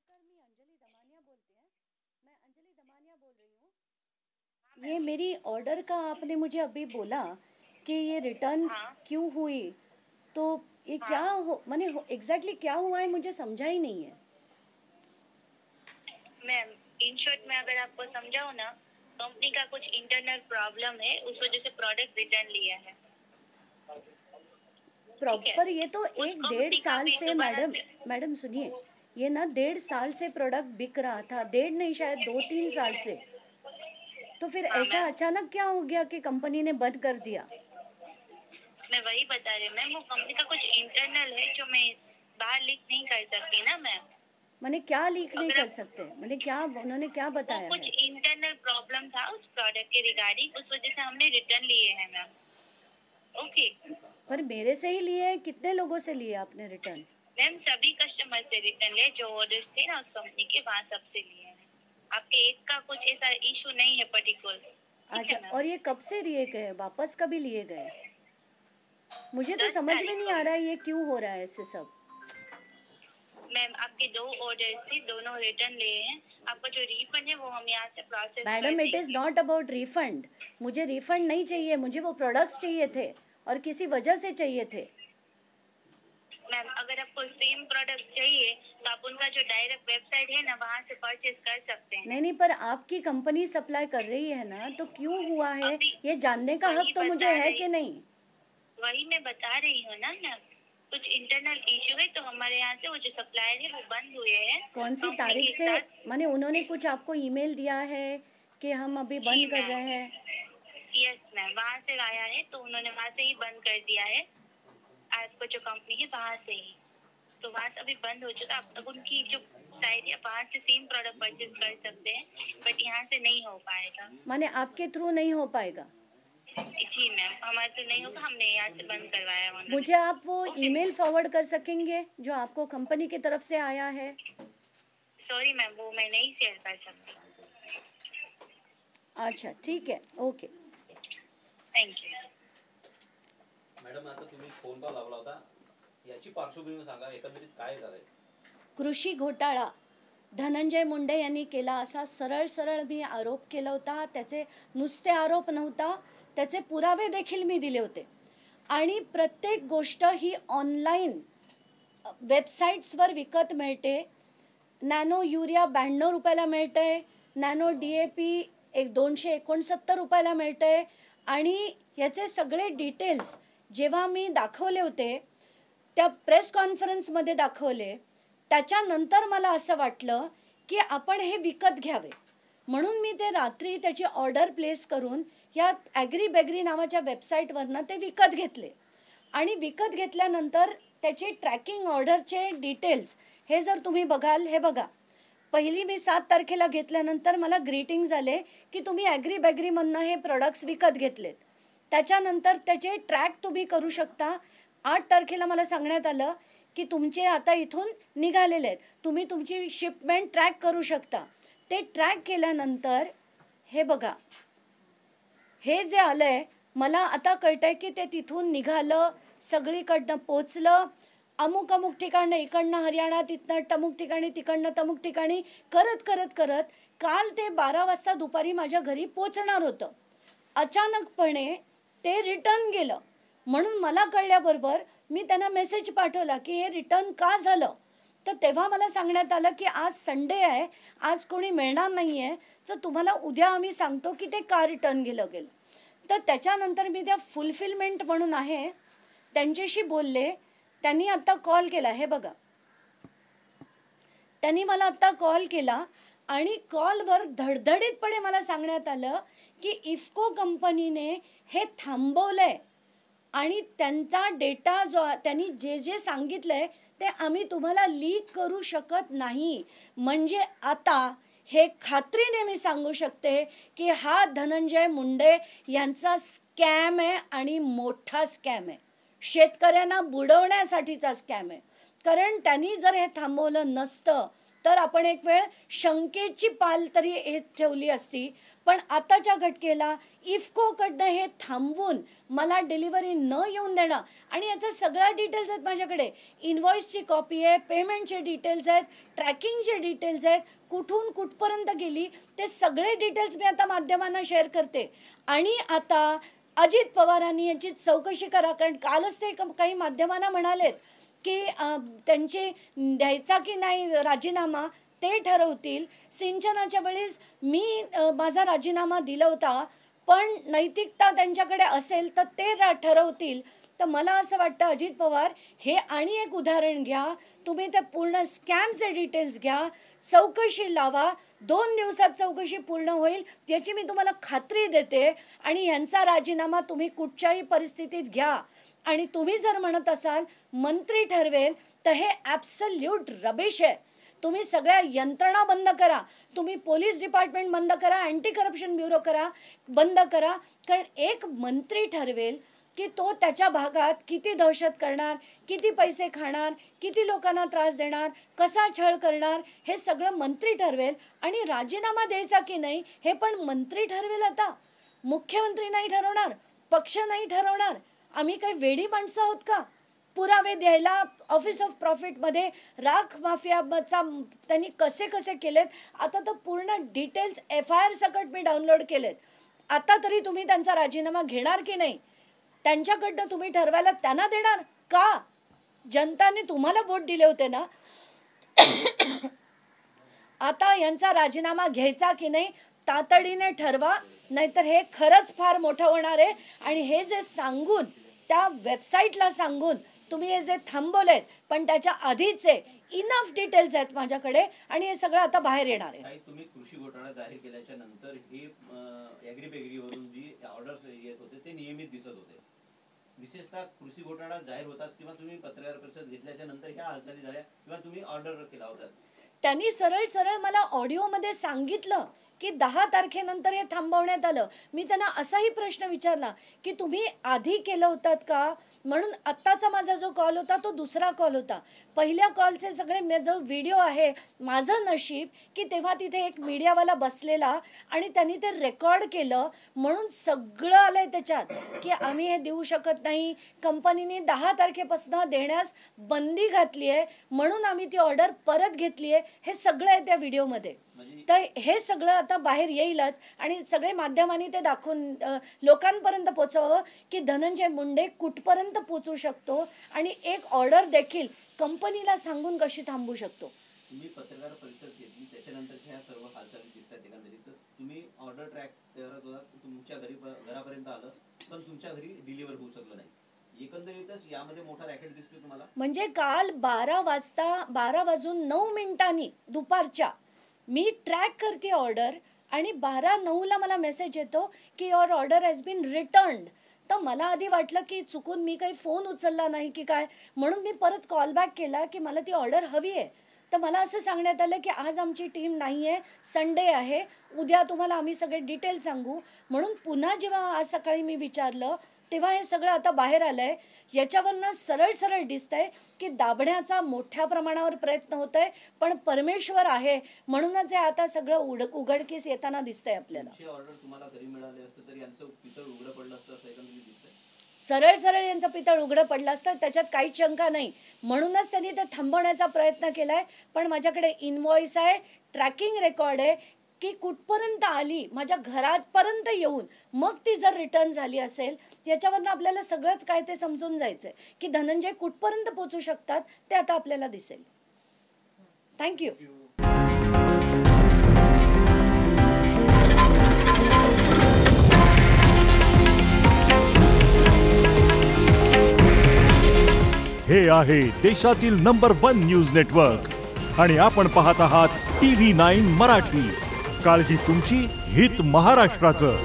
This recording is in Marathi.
नमस्कार, मैं अंजलि दमानिया बोलती है। मैं अंजलि दमानिया बोल रही हूँ। ये मेरी ऑर्डर का आपने मुझे अभी बोला कि ये रिटर्न हाँ क्यों हुई, तो ये क्या हाँ हो माने एग्जैक्टली क्या हुआ है, मुझे समझा ही नहीं है। मैम, इन शॉर्ट में अगर आपको समझाऊँ ना, कंपनी का कुछ इंटरनल प्रॉब्लम है, उस वजह से प्रोडक्ट रिटर्न लिया है। ठीक है, प्रॉपर ये तो उस एक डेढ़ कंपनी का साल भी से दोबारा मैडम से। मैडम सुनिए, ये ना 1.5 साल से प्रोडक्ट बिक रहा था, डेढ़ नहीं शायद 2-3 साल से। तो फिर हाँ ऐसा मैम, अचानक क्या हो गया कि कंपनी ने बंद कर दिया? मैं वही बता रही हूँ मैम, वो कंपनी का कुछ इंटरनल है जो मैं बाहर लीक नहीं कर सकती ना मैम। मैंने क्या लीक नहीं अगर कर आप, सकते, मैंने क्या, उन्होंने क्या वो बताया कुछ है? इंटरनल प्रॉब्लम था उस प्रोडक्ट के रिगार्डिंग, उस वजह से हमने रिटर्न लिए हैं मैम। ओके पर मेरे से ही लिए हैं, कितने लोगों से लिए आपने रिटर्न? मैम, सभी कस्टमर से रिटर्न लिए जो ऑर्डर्स थे ना उस कंपनी के, वहाँ सबसे लिए हैं। आपके एक का कुछ ऐसा इशू नहीं है पर्टिकुलर। ठीक अच्छा, है मैम। और ये कब से लिए गए, वापस कभी लिए गए? मुझे तो दस समझ में तारीख नहीं को आ रहा है ये क्यों हो रहा है ऐसे सब। मैम, आपके दो ऑर्डर थे, दोनों रिटर्न लिए हैं। आपका जो रिफंड है वो हम यहाँ से प्रोसेस कर मैडम, इट इज़ देंगे। Not about refund. मुझे रिफंड नहीं चाहिए, मुझे वो प्रोडक्ट्स चाहिए थे और किसी वजह से चाहिए थे। मैम, अगर आपको सेम प्रोडक्ट चाहिए तो आप उनका जो डायरेक्ट वेबसाइट है ना, वहाँ से परचेज कर सकते नहीं हैं। नहीं, पर आपकी कंपनी सप्लाई कर रही है ना, तो क्यों हुआ है अभी ये जानने का हक वही तो मुझे बता है रही कि नहीं? वही मैं बता रही हूँ ना मैम, कुछ इंटरनल इशू है तो हमारे यहाँ से वो जो सप्लायर है वो बंद हुए हैं कौन सी कंपनी तारीख के से? साथ। माने उन्होंने कुछ आपको ईमेल दिया है कि हम अभी जी बंद कर रहे मैम, हैं? यस मैम, वहाँ से आया है तो उन्होंने वहाँ से ही बंद कर दिया है। आपको जो कंपनी है वहाँ से ही, तो वहाँ से अभी बंद हो चुका। आप अब उनकी जो साइट है वहाँ से सेम प्रोडक्ट परचेज कर सकते हैं, बट यहाँ से नहीं हो पाएगा। माने आपके थ्रू नहीं हो पाएगा? जी मैम, हमारे से नहीं होगा, हमने यहाँ से बंद करवाया है उन्होंने। मुझे आप वो ओके ईमेल फॉरवर्ड कर सकेंगे जो आपको कंपनी की तरफ से आया है? सॉरी मैम, वो मैं नहीं शेयर कर सकती। अच्छा ठीक है, ओके। Thank you. मॅडम, आता तुम्ही फोन कॉल लावला होता, याची पार्श्वभूमी सांगा, एकंदरीत काय झालंय? कृषी घोटाळा धनंजय मुंडे यांनी केला असा सरळ सरळ मी आरोप केला होता. त्याचे नुसते आरोप नव्हता, त्याचे पुरावे देखील मी दिले होते. आणि प्रत्येक गोष्ट ही ऑनलाईन वेबसाईट्सवर विकत मिळते. नॅनो युरिया 92 रुपयाला मिळतंय, नॅनो DAP 269 रुपयाला मिळतंय. आणि याचे सगळे डिटेल्स जेव्हा मी दाखवले होते, त्या प्रेस कॉन्फरन्समध्ये दाखवले, त्याच्यानंतर मला असं वाटलं की आपण हे विकत घ्यावे. म्हणून मी ते रात्री त्याची ऑर्डर प्लेस करून या ॲग्री बेगरी नावाच्या वेबसाईटवरनं ते विकत घेतले. आणि विकत घेतल्यानंतर त्याचे ट्रॅकिंग ऑर्डरचे डिटेल्स हे जर तुम्ही बघाल, हे बघा, पहिली मी 7 तारखेला घेतल्यानंतर मला ग्रीटिंग्ज आले की तुम्ही ॲग्री बेगरीमधनं हे प्रोडक्ट्स विकत घेतलेत. त्याच्यानंतर त्याचे ट्रॅक तुम्ही करू शकता. 8 तारखेला मला सांगण्यात आलं की तुमचे आता इथून निघालेले आहेत, तुम्ही तुमची शिपमेंट ट्रॅक करू शकता. ते ट्रॅक केल्यानंतर हे बघा, हे जे आलंय, मला आता कळतंय की ते तिथून निघालं, सगळीकडनं पोचलं, अमुक अमुक ठिकाणं, इकडनं हरियाणा, तिथनं तमुक ठिकाणी, तिकडनं तमुक ठिकाणी, करत करत करत काल ते 12 वाजता दुपारी माझ्या घरी पोचणार होतं. अचानकपणे ते रिटर्न गेलं. म्हणून मला कळल्याबरोबर मी त्यांना मेसेज पाठवला की हे रिटर्न का झालं. तर तेव्हा मला सांगण्यात आलं की आज संडे आहे, आज कोणी मिळणार नाही आहे, तर तुम्हाला उद्या आम्ही सांगतो की ते का रिटर्न गेलं. तर त्याच्यानंतर मी त्या फुलफिलमेंट म्हणून आहे त्यांच्याशी बोलले. त्यांनी आत्ता कॉल केला, हे बघा, त्यांनी मला आत्ता कॉल केला आणि कॉलवर धडधडीतपणे मला सांगण्यात आलं की इफ्को कंपनीने हे थांबवलंय आणि त्यांचा डेटा जो त्यांनी जे जे सांगितलंय ते आम्ही तुम्हाला लीक करू शकत नाही. म्हणजे आता हे खात्रीने मी सांगू शकते की हा धनंजय मुंडे यांचा स्कॅम आहे आणि मोठा स्कॅम आहे. शेतकऱ्यांना बुडवण्यासाठीचा स्कॅम आहे. कारण त्यांनी जर हे थांबवलं नसतं तर आपण एक वेळ शंकेची पाल तरी ठेवली असती. पण आताच्या घटकेला इफकोकडनं हे थांबवून मला डिलिव्हरी न येऊन देणं, आणि याचा सगळ्या डिटेल्स आहेत माझ्याकडे. इनव्हॉइसची कॉपी आहे, पेमेंटचे डिटेल्स आहेत, ट्रॅकिंगचे डिटेल्स आहेत, कुठून कुठपर्यंत गेली ते सगळे डिटेल्स मी आता माध्यमांना शेअर करते. आणि आता अजित पवारांनी याची चौकशी करा, कारण कालच ते काही माध्यमांना म्हणालेत की त्यांचे द्यायचा की नाही राजीनामा ते ठरवतील. सिंचनाच्या वेळेस मी माझा राजीनामा दिला होता, पण नैतिकता त्यांच्याकडे असेल तर ते ठरवतील. तर मला असं वाटतं अजित पवार हे आणि एक उदाहरण घ्या, तुम्ही ते पूर्ण स्कॅमचे डिटेल्स घ्या, चौकशी लावा. 2 दिवसात चौकशी पूर्ण होईल याची मी तुम्हाला खात्री देते. आणि यांचा राजीनामा तुम्ही कुठच्याही परिस्थितीत घ्या. आणि तुम्ही जर म्हणत असाल मंत्री ठरवेल, तर हे ॲब्सल्यूट रबिश आहे. तुम्ही सगळ्या यंत्रणा बंद करा, तुम्ही पोलीस डिपार्टमेंट बंद करा, अँटी करप्शन ब्युरो बंद करा. कारण एक मंत्री ठरवेल की तो त्याच्या भागात किती दहशत करणार, किती पैसे खाणार, किती लोकांना त्रास देणार, कसा छळ करणार, हे सगळं मंत्री ठरवेल. आणि राजीनामा द्यायचा की नाही हे पण मंत्री ठरवेल. आता मुख्यमंत्री नाही ठरवणार, पक्ष नाही ठरवणार. आम्ही काही वेडी माणसं आहोत का पुरावे द्यायला? ऑफिस ऑफ प्रॉफिटमध्ये राख माफियाचा त्यांनी कसे कसे केलेत, आता तर पूर्ण डिटेल्स FIR सकट मी डाउनलोड केलेत. आता तरी तुम्ही त्यांचा राजीनामा घेणार की नाही? त्यांच्याकडनं तुम्ही ठरवायला त्यांना देणार का? जनताने तुम्हाला वोट दिले होते ना. आता यांचा राजीनामा घ्यायचा की नाही तातडीने ठरवा, नाहीतर हे खरंच फार मोठं होणार आहे. आणि हे जे सांगून त्या वेबसाईटला सांगून तुम्ही हे जे थांबवलेत, पण त्याच्या आधीचे इनफ डिटेल्स आहेत माझ्याकडे, आणि हे सगळं आता बाहेर येणार आहे. तुम्ही कृषी घोटाळा जाहीर केल्याच्या नंतर हे ॲग्रीबेगरीवरून जी ऑर्डर्स येत होते ते नियमित दिसत होते. विशेषतः कृषी घोटाळा जाहीर होताच किंवा तुम्ही पत्रकार परिषद घेतल्याच्या नंतर ह्या हालचाली झाल्या किंवा तुम्ही ऑर्डर केला होता. त्यांनी सरळ सरळ मला ऑडिओमध्ये सांगितलं की 10 तारखेनंतर हे थांबवण्यात आलं. मी त्यांना असाही प्रश्न विचारला की तुम्ही आधी केलं होतात का, म्हणून आत्ताचा माझा जो कॉल होता तो दुसरा कॉल होता. पहिल्या कॉलचे सगळे जो व्हिडिओ आहे, माझं नशीब की तेव्हा तिथे एक मीडियावाला बसलेला आणि त्यांनी ते रेकॉर्ड केलं, म्हणून सगळं आलंय त्याच्यात की आम्ही हे देऊ शकत नाही, कंपनीने 10 तारखेपासून देण्यास बंदी घातली आहे, म्हणून आम्ही ती ऑर्डर परत घेतली आहे. हे सगळं आहे त्या व्हिडिओमध्ये. तर हे सगळं आता बाहेर येईलच आणि सगळे माध्यमांनी ते दाखवून लोकांपर्यंत पोहोचवावं की धनंजय मुंडे कुठपर्यंत पोहोचू शकतो आणि एक ऑर्डर देखील कंपनीला सांगून कशी थांबवू शकतो. तुम्ही पत्रकार परिषद घेतली त्याच्यानंतर ह्या सर्व हालचाली दिसतात एकंदरीत. तुम्ही ऑर्डर ट्रॅक करत होता, तुमच्या घरापर्यंत आलं, पण तुमच्या घरी डिलिव्हर होऊ शकलं नाही. एकंदरीतच यामध्ये मोठा रॅकेट दिसतोय तुम्हाला. म्हणजे काल 12 वाजून 9 मिनिटांनी दुपारच्या मी ट्रॅक करते ऑर्डर आणि 12:09 मला मेसेज येतो की your order has been returned. तर मला आधी वाटलं की चुकून मी काही फोन उचलला नाही की काय, म्हणून मी परत कॉल बॅक केला की मला ती ऑर्डर हवी आहे. तर मला असं सांगण्यात आलं की आज आमची टीम नाही आहे, संडे आहे, उद्या तुम्हाला आम्ही सगळे डिटेल सांगू. म्हणून पुन्हा जेव्हा आज सकाळी मी विचारलं तेव्हा हे सगळं आता बाहेर आलंय. याच्यावरनं सरळ सरळ दिसतंय की दाबण्याचा मोठ्या प्रमाणावर प्रयत्न होत आहे, पण परमेश्वर आहे म्हणूनच हे आता सगळं उघडकीस येताना दिसतंय आपल्याला. सरळ सरळ यांचं पितळ उघडं पडलं असतं, त्याच्यात काहीच शंका नाही. म्हणूनच त्यांनी ते थांबवण्याचा प्रयत्न केलाय. पण माझ्याकडे इनव्हॉइस आहे, ट्रॅकिंग रेकॉर्ड आहे की कुठपर्यंत आली, माझ्या घरापर्यंत येऊन मग ती जर रिटर्न झाली असेल, याच्यावरनं आपल्याला सगळंच काय ते समजून जायचंय की धनंजय कुठपर्यंत पोहोचू शकतात ते आता आपल्याला दिसेल. थँक्यू. हे आहे देशातील नंबर 1 न्यूज नेटवर्क आणि आपण पाहत आहात TV9 मराठी. काळजी तुमची, हित महाराष्ट्राचं.